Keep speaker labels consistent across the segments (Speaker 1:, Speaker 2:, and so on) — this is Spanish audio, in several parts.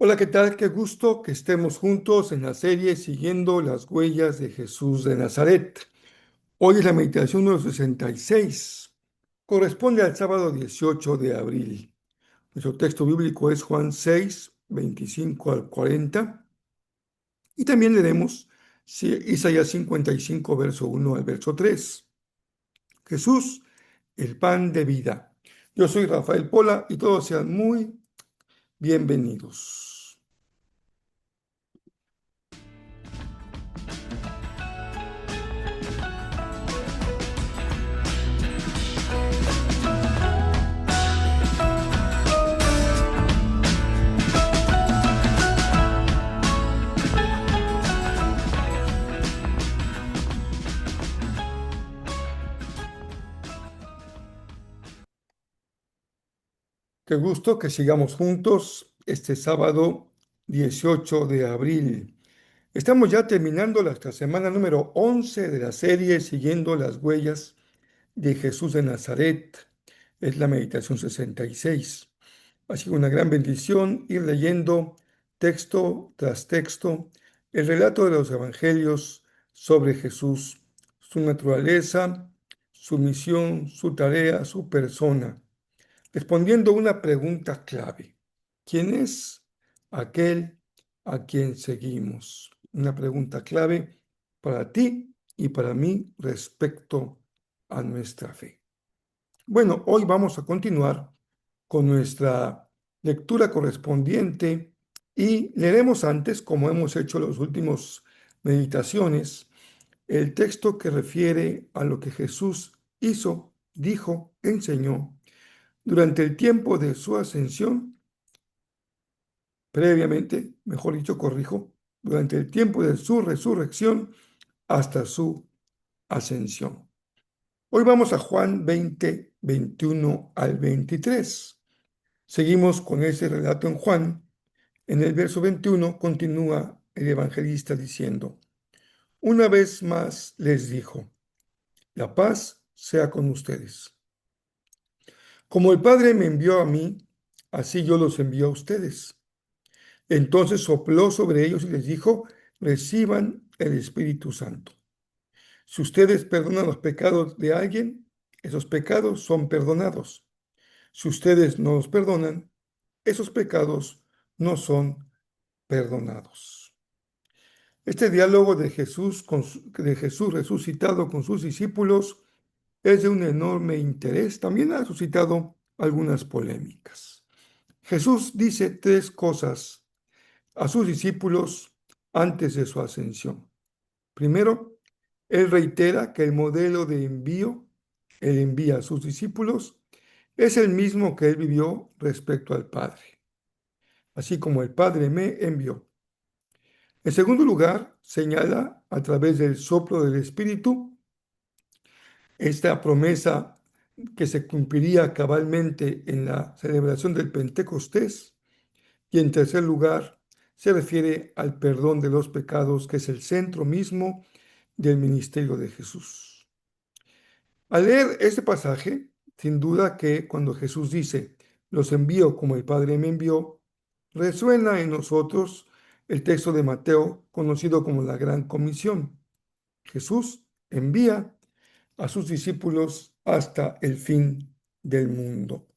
Speaker 1: Hola, ¿qué tal? Qué gusto que estemos juntos en la serie Siguiendo las huellas de Jesús de Nazaret. Hoy es la meditación número 66. Corresponde al sábado 18 de abril. Nuestro texto bíblico es Juan 6, 25 al 40. Y también leeremos Isaías 55, verso 1 al verso 3. Jesús, el pan de vida. Yo soy Rafael Pola y todos sean muy bienvenidos. Qué gusto que sigamos juntos este sábado 18 de abril. Estamos ya terminando la semana número 11 de la serie Siguiendo las huellas de Jesús de Nazaret. Es la meditación 66. Ha sido una gran bendición ir leyendo texto tras texto el relato de los evangelios sobre Jesús, su naturaleza, su misión, su tarea, su persona respondiendo una pregunta clave. ¿Quién es aquel a quien seguimos? Una pregunta clave para ti y para mí respecto a nuestra fe. Bueno, hoy vamos a continuar con nuestra lectura correspondiente y leeremos antes, como hemos hecho las últimas meditaciones, el texto que refiere a lo que Jesús hizo, dijo, enseñó durante el tiempo de su ascensión, previamente, mejor dicho, corrijo, durante el tiempo de su resurrección hasta su ascensión. Hoy vamos a Juan 20, 21 al 23. Seguimos con ese relato en Juan. En el verso 21 continúa el evangelista diciendo, una vez más les dijo, la paz sea con ustedes. Como el Padre me envió a mí, así yo los envío a ustedes. Entonces sopló sobre ellos y les dijo, reciban el Espíritu Santo. Si ustedes perdonan los pecados de alguien, esos pecados son perdonados. Si ustedes no los perdonan, esos pecados no son perdonados. Este diálogo de Jesús resucitado con sus discípulos es de un enorme interés. También ha suscitado algunas polémicas. Jesús dice tres cosas a sus discípulos antes de su ascensión. Primero, él reitera que el modelo de envío, él envía a sus discípulos, es el mismo que él vivió respecto al Padre, así como el Padre me envió. En segundo lugar, señala a través del soplo del Espíritu esta promesa que se cumpliría cabalmente en la celebración del Pentecostés. Y en tercer lugar, se refiere al perdón de los pecados, que es el centro mismo del ministerio de Jesús. Al leer este pasaje, sin duda que cuando Jesús dice, los envío como el Padre me envió, resuena en nosotros el texto de Mateo conocido como la Gran Comisión. Jesús envía a sus discípulos hasta el fin del mundo.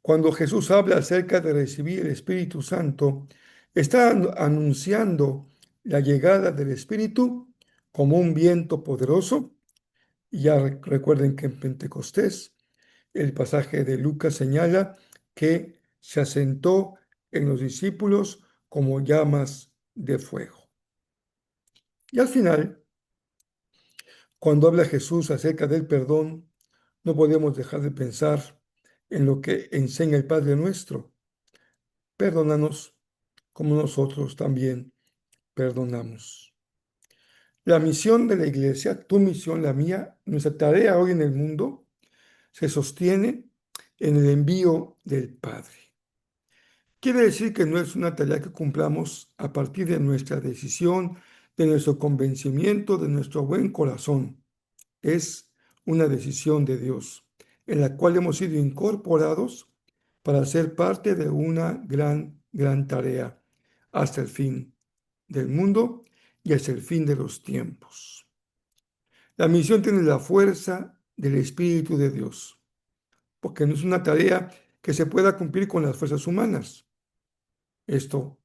Speaker 1: Cuando Jesús habla acerca de recibir el Espíritu Santo, está anunciando la llegada del Espíritu como un viento poderoso. Y ya recuerden que en Pentecostés el pasaje de Lucas señala que se asentó en los discípulos como llamas de fuego. Y al final, cuando habla Jesús acerca del perdón, no podemos dejar de pensar en lo que enseña el Padre nuestro. Perdónanos como nosotros también perdonamos. La misión de la iglesia, tu misión, la mía, nuestra tarea hoy en el mundo, se sostiene en el envío del Padre. Quiere decir que no es una tarea que cumplamos a partir de nuestra decisión, de nuestro convencimiento, de nuestro buen corazón. Es una decisión de Dios, en la cual hemos sido incorporados para ser parte de una gran gran tarea hasta el fin del mundo y hasta el fin de los tiempos. La misión tiene la fuerza del Espíritu de Dios, porque no es una tarea que se pueda cumplir con las fuerzas humanas. Esto,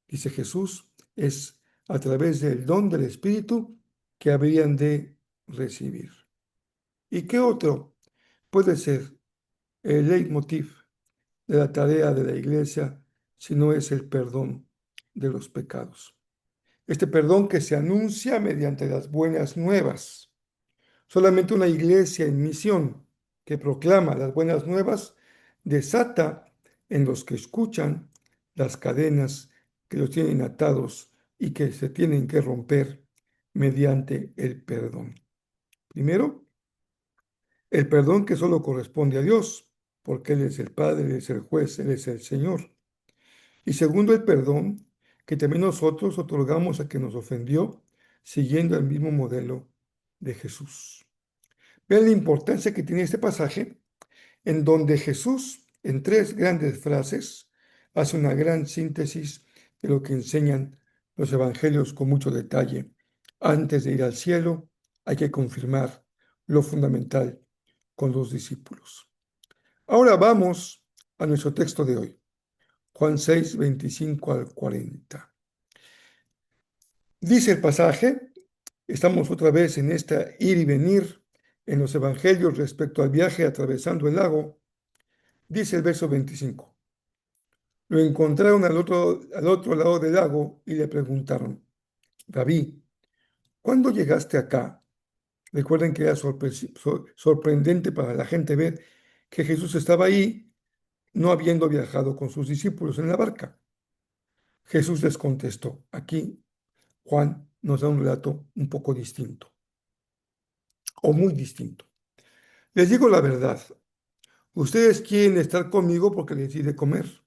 Speaker 1: dice Jesús, es a través del don del Espíritu que habrían de recibir. ¿Y qué otro puede ser el leitmotiv de la tarea de la Iglesia si no es el perdón de los pecados? Este perdón que se anuncia mediante las buenas nuevas. Solamente una iglesia en misión que proclama las buenas nuevas desata en los que escuchan las cadenas que los tienen atados y que se tienen que romper mediante el perdón. Primero, el perdón que solo corresponde a Dios, porque Él es el Padre, Él es el juez, Él es el Señor. Y segundo, el perdón que también nosotros otorgamos a quien nos ofendió, siguiendo el mismo modelo de Jesús. Vean la importancia que tiene este pasaje, en donde Jesús, en tres grandes frases, hace una gran síntesis de lo que enseñan los evangelios con mucho detalle. Antes de ir al cielo, hay que confirmar lo fundamental con los discípulos. Ahora vamos a nuestro texto de hoy, Juan 6, 25 al 40. Dice el pasaje, estamos otra vez en esta ir y venir en los evangelios respecto al viaje atravesando el lago. Dice el verso 25. Lo encontraron al otro lado del lago y le preguntaron, Rabí, ¿cuándo llegaste acá? Recuerden que era sorprendente para la gente ver que Jesús estaba ahí, no habiendo viajado con sus discípulos en la barca. Jesús les contestó. Aquí Juan nos da un relato un poco distinto, o muy distinto. Les digo la verdad, ustedes quieren estar conmigo porque les di de comer,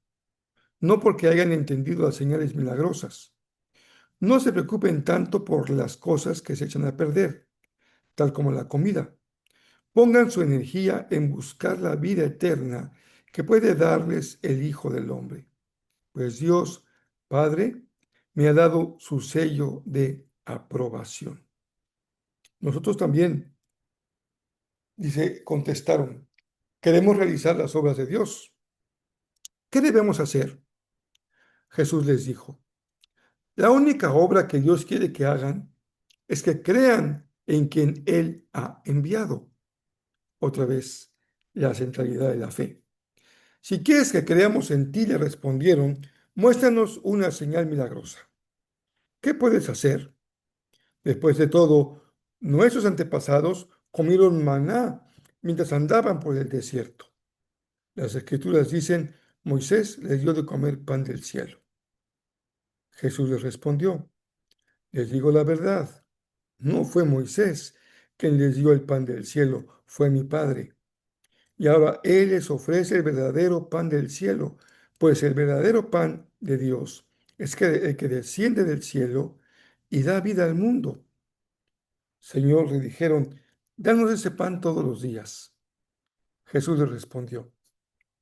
Speaker 1: no porque hayan entendido las señales milagrosas. No se preocupen tanto por las cosas que se echan a perder, tal como la comida. Pongan su energía en buscar la vida eterna que puede darles el Hijo del Hombre. Pues Dios, Padre, me ha dado su sello de aprobación. Nosotros también, dice, contestaron, queremos realizar las obras de Dios. ¿Qué debemos hacer? Jesús les dijo, la única obra que Dios quiere que hagan es que crean en quien Él ha enviado. Otra vez, la centralidad de la fe. Si quieres que creamos en ti, le respondieron, muéstranos una señal milagrosa. ¿Qué puedes hacer? Después de todo, nuestros antepasados comieron maná mientras andaban por el desierto. Las escrituras dicen, Moisés les dio de comer pan del cielo. Jesús les respondió, les digo la verdad, no fue Moisés quien les dio el pan del cielo, fue mi Padre. Y ahora Él les ofrece el verdadero pan del cielo, pues el verdadero pan de Dios es que el que desciende del cielo y da vida al mundo. Señor, le dijeron, danos ese pan todos los días. Jesús les respondió,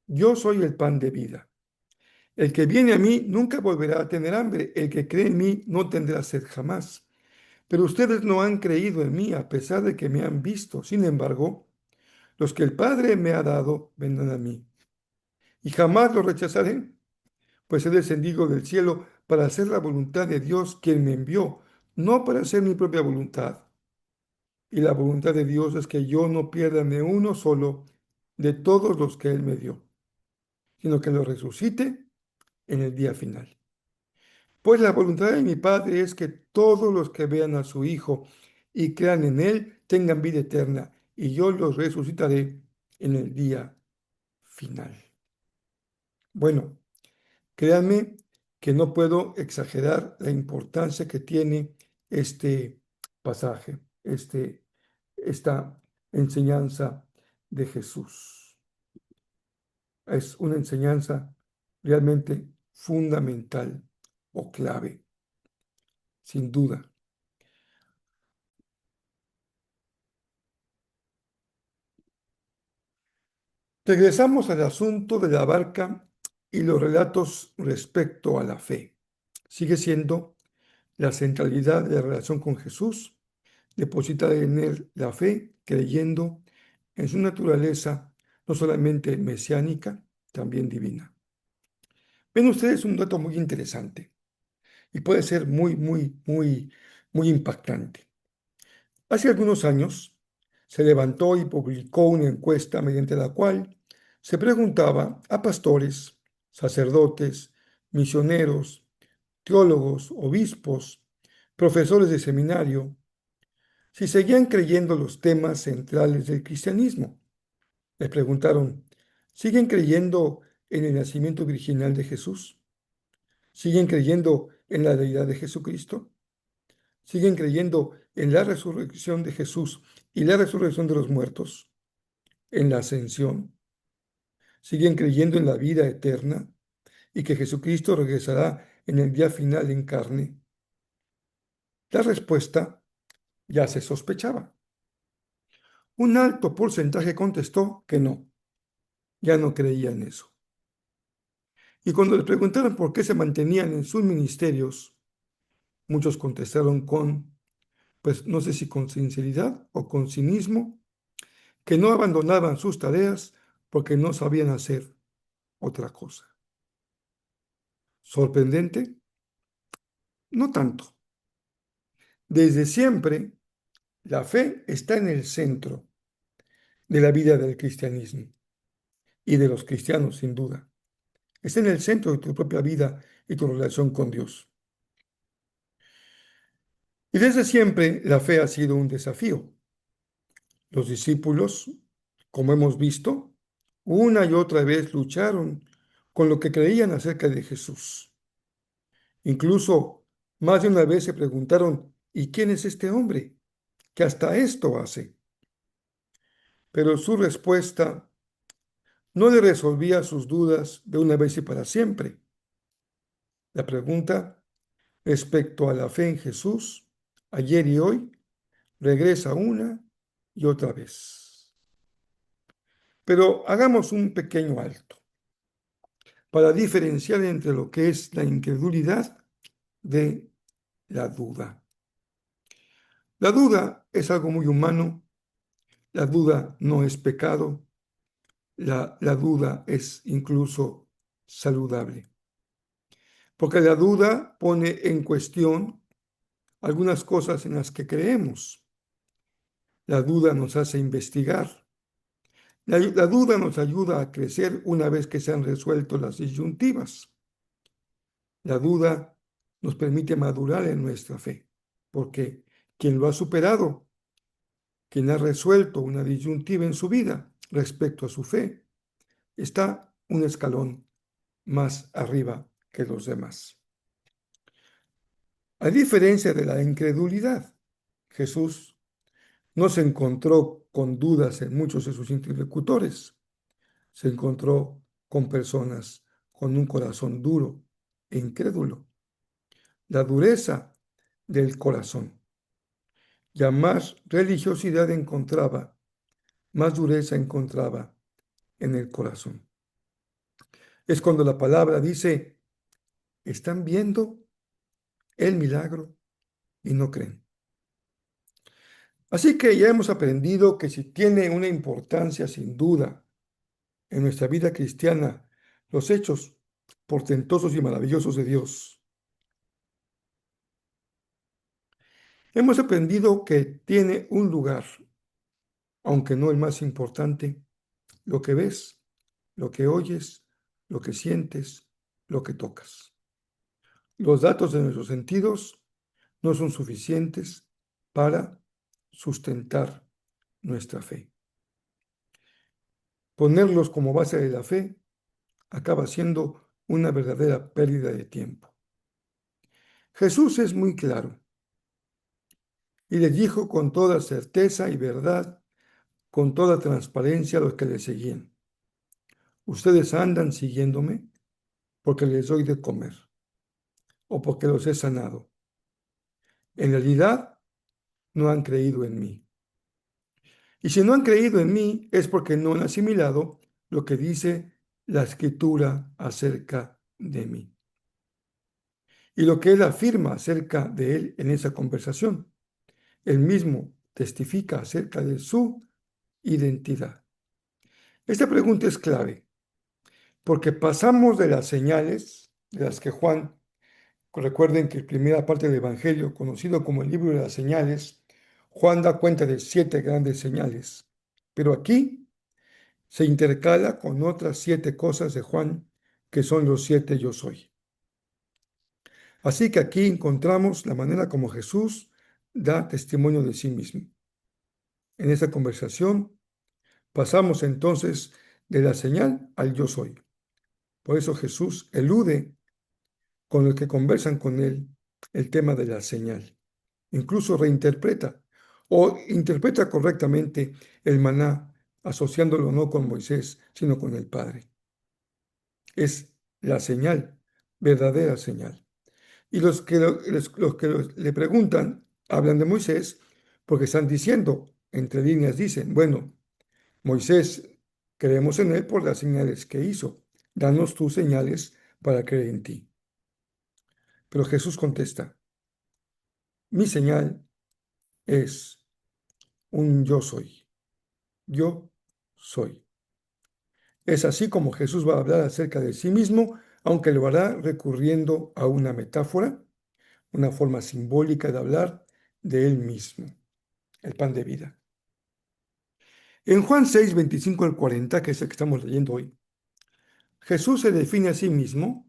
Speaker 1: yo soy el pan de vida. El que viene a mí nunca volverá a tener hambre, el que cree en mí no tendrá sed jamás. Pero ustedes no han creído en mí a pesar de que me han visto. Sin embargo, los que el Padre me ha dado vendrán a mí. Y jamás los rechazaré, pues he descendido del cielo para hacer la voluntad de Dios quien me envió, no para hacer mi propia voluntad. Y la voluntad de Dios es que yo no pierda ni uno solo de todos los que Él me dio, sino que lo resucite en el día final. Pues la voluntad de mi Padre es que todos los que vean a su Hijo y crean en Él tengan vida eterna, y yo los resucitaré en el día final. Bueno, créanme que no puedo exagerar la importancia que tiene este pasaje, esta enseñanza de Jesús. Es una enseñanza realmente fundamental o clave, sin duda. Regresamos al asunto de la barca y los relatos respecto a la fe. Sigue siendo la centralidad de la relación con Jesús, depositada en él la fe, creyendo en su naturaleza no solamente mesiánica, también divina. Ven ustedes un dato muy interesante y puede ser muy impactante. Hace algunos años se levantó y publicó una encuesta mediante la cual se preguntaba a pastores, sacerdotes, misioneros, teólogos, obispos, profesores de seminario, si seguían creyendo los temas centrales del cristianismo. Les preguntaron, ¿siguen creyendo en el nacimiento virginal de Jesús? ¿Siguen creyendo en la deidad de Jesucristo? ¿Siguen creyendo en la resurrección de Jesús y la resurrección de los muertos? ¿En la ascensión? ¿Siguen creyendo en la vida eterna y que Jesucristo regresará en el día final en carne? La respuesta ya se sospechaba. Un alto porcentaje contestó que no, ya no creía en eso. Y cuando les preguntaron por qué se mantenían en sus ministerios, muchos contestaron con, pues no sé si con sinceridad o con cinismo, que no abandonaban sus tareas porque no sabían hacer otra cosa. ¿Sorprendente? No tanto. Desde siempre, la fe está en el centro de la vida del cristianismo y de los cristianos, sin duda. Está en el centro de tu propia vida y tu relación con Dios. Y desde siempre la fe ha sido un desafío. Los discípulos, como hemos visto, una y otra vez lucharon con lo que creían acerca de Jesús. Incluso más de una vez se preguntaron, ¿y quién es este hombre que hasta esto hace? Pero su respuesta no le resolvía sus dudas de una vez y para siempre. La pregunta respecto a la fe en Jesús, ayer y hoy, regresa una y otra vez. Pero hagamos un pequeño alto para diferenciar entre lo que es la incredulidad de la duda. La duda es algo muy humano, la duda no es pecado, la duda es incluso saludable, porque la duda pone en cuestión algunas cosas en las que creemos. La duda nos hace investigar. La duda nos ayuda a crecer una vez que se han resuelto las disyuntivas. La duda nos permite madurar en nuestra fe, porque quien lo ha superado, quien ha resuelto una disyuntiva en su vida respecto a su fe, está un escalón más arriba que los demás. A diferencia de la incredulidad, Jesús no se encontró con dudas en muchos de sus interlocutores, se encontró con personas con un corazón duro e incrédulo. La dureza del corazón. Ya más religiosidad encontraba, más dureza encontraba en el corazón. Es cuando la palabra dice, están viendo el milagro y no creen. Así que ya hemos aprendido que si tiene una importancia sin duda en nuestra vida cristiana los hechos portentosos y maravillosos de Dios. Hemos aprendido que tiene un lugar, aunque no el más importante, lo que ves, lo que oyes, lo que sientes, lo que tocas. Los datos de nuestros sentidos no son suficientes para sustentar nuestra fe. Ponerlos como base de la fe acaba siendo una verdadera pérdida de tiempo. Jesús es muy claro y les dijo con toda certeza y verdad, con toda transparencia a los que le seguían. Ustedes andan siguiéndome porque les doy de comer o porque los he sanado. En realidad, no han creído en mí. Y si no han creído en mí es porque no han asimilado lo que dice la escritura acerca de mí y lo que él afirma acerca de él en esa conversación. Él mismo testifica acerca de su identidad. Esta pregunta es clave porque pasamos de las señales de las que Juan, recuerden que la primera parte del Evangelio, conocido como el libro de las señales, Juan da cuenta de 7 grandes señales, pero aquí se intercala con otras 7 cosas de Juan, que son los 7 yo soy. Así que aquí encontramos la manera como Jesús da testimonio de sí mismo. En esta conversación pasamos entonces de la señal al yo soy. Por eso Jesús elude con los que conversan con él el tema de la señal. Incluso reinterpreta o interpreta correctamente el maná, asociándolo no con Moisés, sino con el Padre. Es la señal, verdadera señal. Y le preguntan, hablan de Moisés, porque están diciendo, entre líneas dicen, bueno, Moisés, creemos en él por las señales que hizo. Danos tus señales para creer en ti. Pero Jesús contesta, mi señal es un yo soy. Yo soy. Es así como Jesús va a hablar acerca de sí mismo, aunque lo hará recurriendo a una metáfora, una forma simbólica de hablar de él mismo, el pan de vida. En Juan 6, 25 al 40, que es el que estamos leyendo hoy, Jesús se define a sí mismo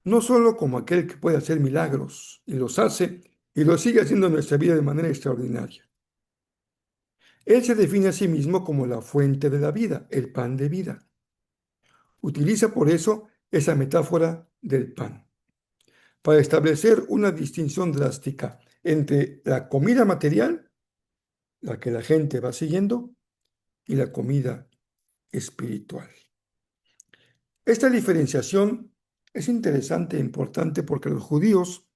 Speaker 1: no solo como aquel que puede hacer milagros, y los hace, y lo sigue haciendo en nuestra vida de manera extraordinaria. Él se define a sí mismo como la fuente de la vida, el pan de vida. Utiliza por eso esa metáfora del pan, para establecer una distinción drástica entre la comida material, la que la gente va siguiendo, y la comida espiritual. Esta diferenciación es interesante e importante porque los judíos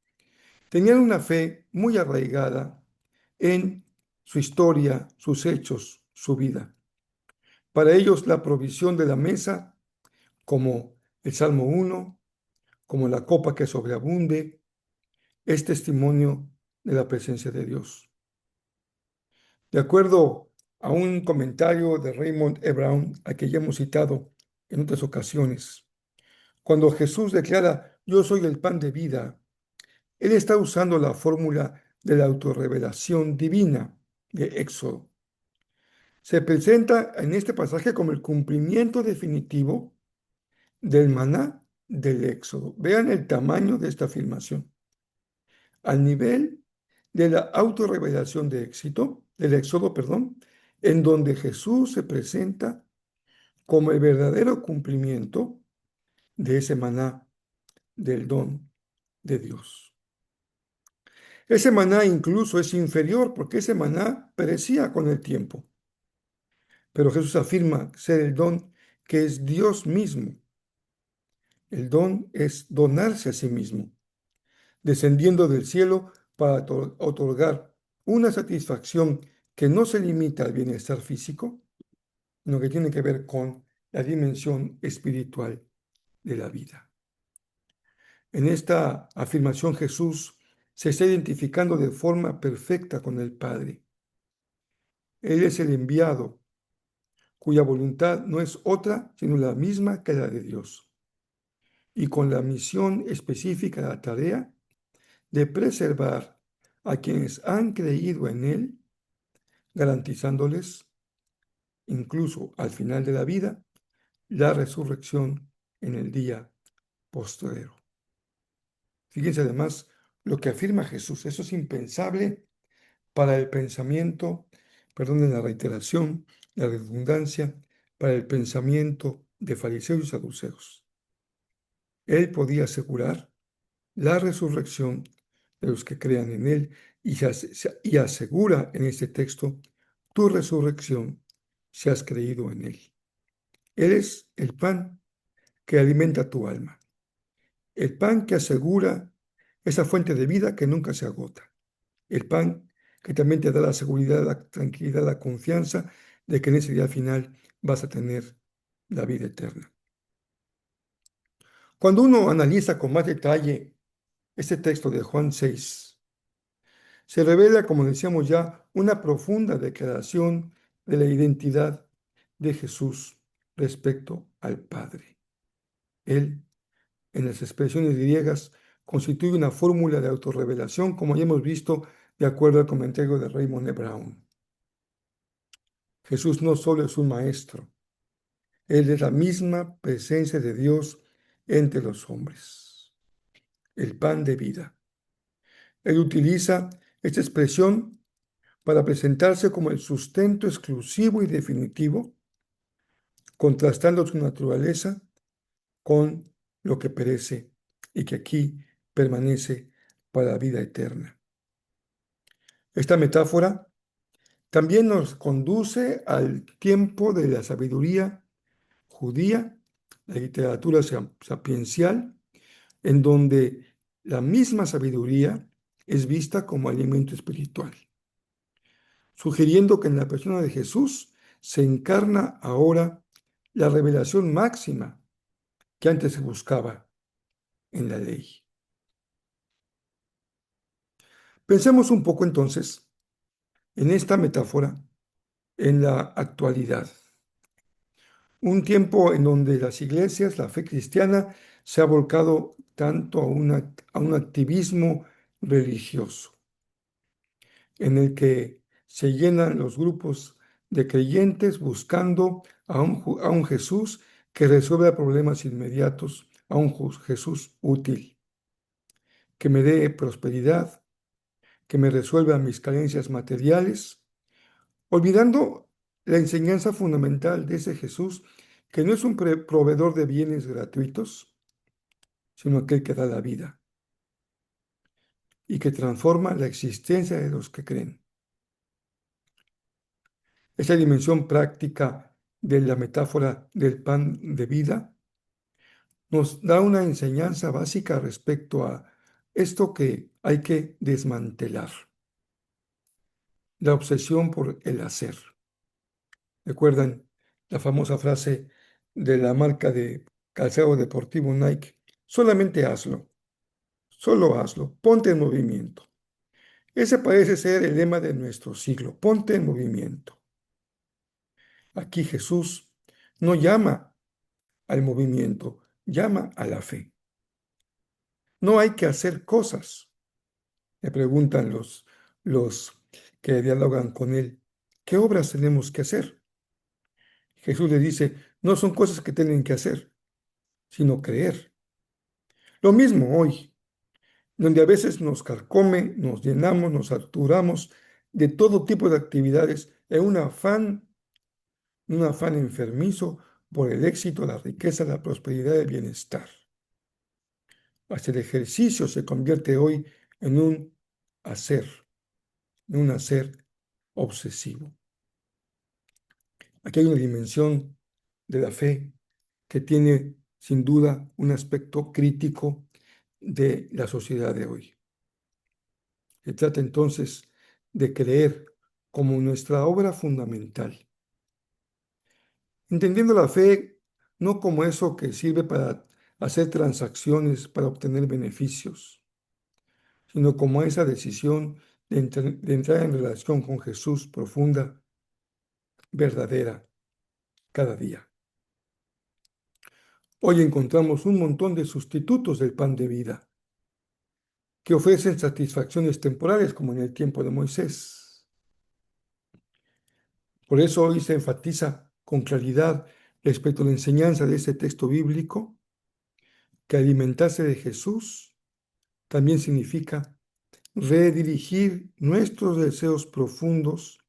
Speaker 1: tenían una fe muy arraigada en su historia, sus hechos, su vida. Para ellos la provisión de la mesa, como el Salmo 1, como la copa que sobreabunde, es testimonio de la presencia de Dios. De acuerdo a un comentario de Raymond E. Brown, a que ya hemos citado en otras ocasiones, cuando Jesús declara, yo soy el pan de vida, él está usando la fórmula de la autorrevelación divina de Éxodo. Se presenta en este pasaje como el cumplimiento definitivo del maná del Éxodo. Vean el tamaño de esta afirmación. Al nivel de la autorrevelación del Éxodo, perdón, en donde Jesús se presenta como el verdadero cumplimiento de ese maná del don de Dios. Ese maná incluso es inferior porque ese maná perecía con el tiempo. Pero Jesús afirma ser el don que es Dios mismo. El don es donarse a sí mismo, descendiendo del cielo para otorgar una satisfacción que no se limita al bienestar físico, sino que tiene que ver con la dimensión espiritual de la vida. En esta afirmación Jesús se está identificando de forma perfecta con el Padre. Él es el enviado, cuya voluntad no es otra sino la misma que la de Dios, y con la misión específica de la tarea de preservar a quienes han creído en Él, garantizándoles, incluso al final de la vida, la resurrección en el día postrero. Fíjense además lo que afirma Jesús. Eso es impensable para el pensamiento, perdonen la reiteración, la redundancia, para el pensamiento de fariseos y saduceos. Él podía asegurar la resurrección de los que crean en Él y asegura en este texto tu resurrección si has creído en Él. Él es el pan que alimenta tu alma, el pan que asegura esa fuente de vida que nunca se agota, el pan que también te da la seguridad, la tranquilidad, la confianza de que en ese día final vas a tener la vida eterna. Cuando uno analiza con más detalle este texto de Juan 6, se revela, como decíamos ya, una profunda declaración de la identidad de Jesús respecto al Padre. Él, en las expresiones griegas, constituye una fórmula de autorrevelación, como ya hemos visto de acuerdo al comentario de Raymond E. Brown. Jesús no solo es un maestro, Él es la misma presencia de Dios entre los hombres, el pan de vida. Él utiliza esta expresión para presentarse como el sustento exclusivo y definitivo, contrastando su naturaleza con lo que perece y que aquí permanece para la vida eterna. Esta metáfora también nos conduce al tiempo de la sabiduría judía, la literatura sapiencial, en donde la misma sabiduría es vista como alimento espiritual, sugiriendo que en la persona de Jesús se encarna ahora la revelación máxima que antes se buscaba en la ley. Pensemos un poco entonces en esta metáfora en la actualidad, un tiempo en donde las iglesias, la fe cristiana, se ha volcado tanto a un activismo religioso, en el que se llenan los grupos de creyentes buscando a un Jesús que resuelva problemas inmediatos, a un Jesús útil, que me dé prosperidad, que me resuelva mis carencias materiales, olvidando la enseñanza fundamental de ese Jesús, que no es un proveedor de bienes gratuitos, sino aquel que da la vida y que transforma la existencia de los que creen. Esta dimensión práctica de la metáfora del pan de vida nos da una enseñanza básica respecto a esto que hay que desmantelar, la obsesión por el hacer. ¿Recuerdan la famosa frase de la marca de calzado deportivo Nike? Solamente hazlo, solo hazlo, ponte en movimiento. Ese parece ser el lema de nuestro siglo, ponte en movimiento. Aquí Jesús no llama al movimiento, llama a la fe. No hay que hacer cosas, le preguntan los que dialogan con él. ¿Qué obras tenemos que hacer? Jesús le dice, no son cosas que tienen que hacer, sino creer. Lo mismo hoy, donde a veces nos carcome, nos llenamos, nos saturamos de todo tipo de actividades en un afán enfermizo por el éxito, la riqueza, la prosperidad y el bienestar. Hasta el ejercicio se convierte hoy en hacer, en un hacer obsesivo. Aquí hay una dimensión de la fe que tiene sin duda un aspecto crítico de la sociedad de hoy. Se trata entonces de creer como nuestra obra fundamental, entendiendo la fe no como eso que sirve para hacer transacciones, para obtener beneficios, sino como esa decisión de entrar en relación con Jesús profunda, verdadera, cada día. Hoy encontramos un montón de sustitutos del pan de vida que ofrecen satisfacciones temporales como en el tiempo de Moisés. Por eso hoy se enfatiza con claridad respecto a la enseñanza de ese texto bíblico que alimentarse de Jesús también significa redirigir nuestros deseos profundos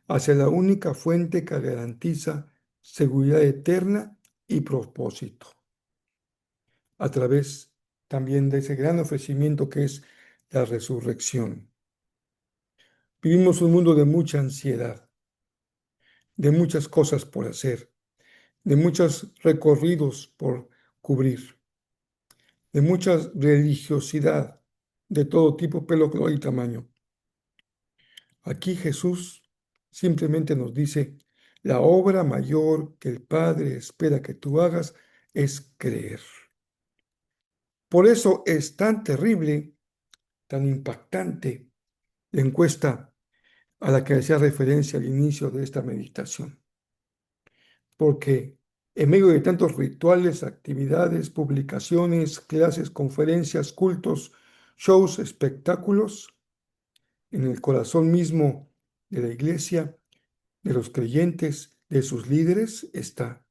Speaker 1: hacia la única fuente que garantiza seguridad eterna y propósito, a través también de ese gran ofrecimiento que es la resurrección. Vivimos un mundo de mucha ansiedad, de muchas cosas por hacer, de muchos recorridos por cubrir, de mucha religiosidad de todo tipo, pelo, color y tamaño. Aquí Jesús simplemente nos dice, la obra mayor que el Padre espera que tú hagas es creer. Por eso es tan terrible, tan impactante la encuesta a la que hacía referencia al inicio de esta meditación. Porque en medio de tantos rituales, actividades, publicaciones, clases, conferencias, cultos, shows, espectáculos, en el corazón mismo de la iglesia, de los creyentes, de sus líderes, está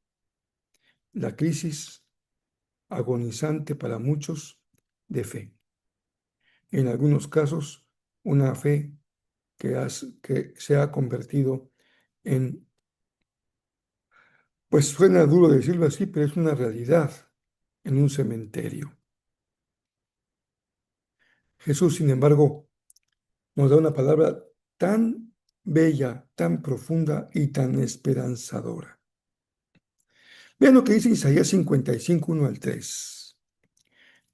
Speaker 1: la crisis agonizante para muchos de fe. En algunos casos, una fe que se ha convertido en, pues suena duro decirlo así, pero es una realidad, en un cementerio. Jesús, sin embargo, nos da una palabra tan bella, tan profunda y tan esperanzadora. Vean lo que dice Isaías 55, 1 al 3.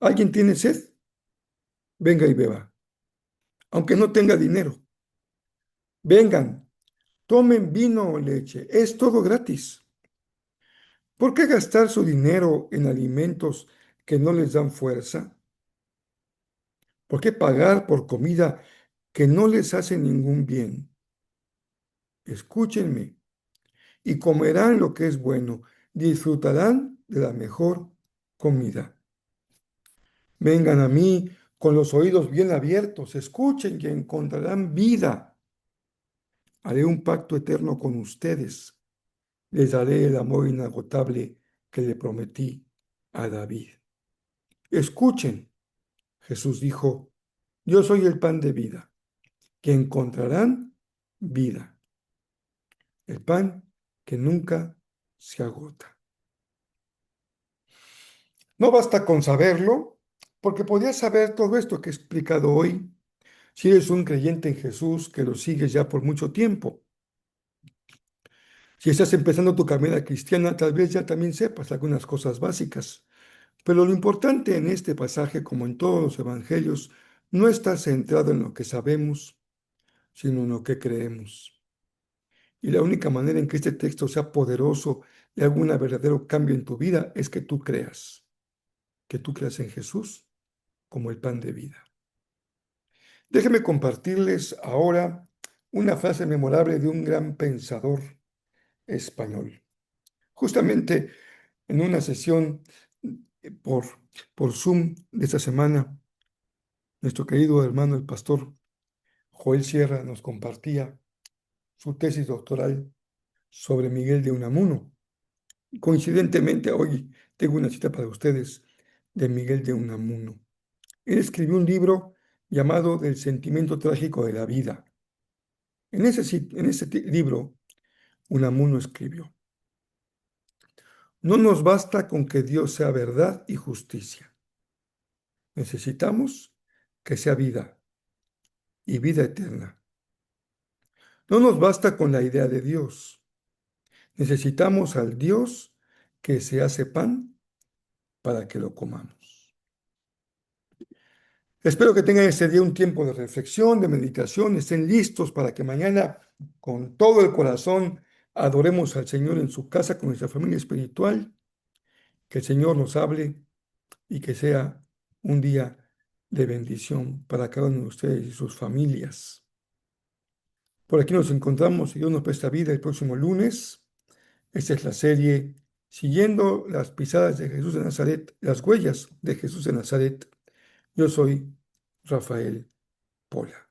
Speaker 1: ¿Alguien tiene sed? Venga y beba, aunque no tenga dinero. Vengan, tomen vino o leche, es todo gratis. ¿Por qué gastar su dinero en alimentos que no les dan fuerza? ¿Por qué pagar por comida que no les hace ningún bien? Escúchenme y comerán lo que es bueno, disfrutarán de la mejor comida. Vengan a mí con los oídos bien abiertos, escuchen y encontrarán vida. Haré un pacto eterno con ustedes, les daré el amor inagotable que le prometí a David. Escuchen, Jesús dijo, yo soy el pan de vida, que encontrarán vida, el pan que nunca se agota. No basta con saberlo, porque podías saber todo esto que he explicado hoy si eres un creyente en Jesús que lo sigues ya por mucho tiempo. Si estás empezando tu carrera cristiana, tal vez ya también sepas algunas cosas básicas. Pero lo importante en este pasaje, como en todos los evangelios, no está centrado en lo que sabemos, sino en lo que creemos. Y la única manera en que este texto sea poderoso y haga un verdadero cambio en tu vida es que tú creas en Jesús como el pan de vida. Déjenme compartirles ahora una frase memorable de un gran pensador español. Justamente en una sesión eh, por, por Zoom de esta semana, nuestro querido hermano el pastor Joel Sierra nos compartía su tesis doctoral sobre Miguel de Unamuno. Coincidentemente, hoy tengo una cita para ustedes de Miguel de Unamuno. Él escribió un libro llamado Del sentimiento trágico de la vida. En ese libro, Unamuno escribió: no nos basta con que Dios sea verdad y justicia. Necesitamos que sea vida y vida eterna. No nos basta con la idea de Dios. Necesitamos al Dios que se hace pan para que lo comamos. Espero que tengan este día un tiempo de reflexión, de meditación, estén listos para que mañana con todo el corazón adoremos al Señor en su casa con nuestra familia espiritual, que el Señor nos hable y que sea un día de bendición para cada uno de ustedes y sus familias. Por aquí nos encontramos, si Dios nos presta vida, el próximo lunes. Esta es la serie Siguiendo las pisadas de Jesús de Nazaret, las huellas de Jesús de Nazaret. Yo soy Rafael Pola.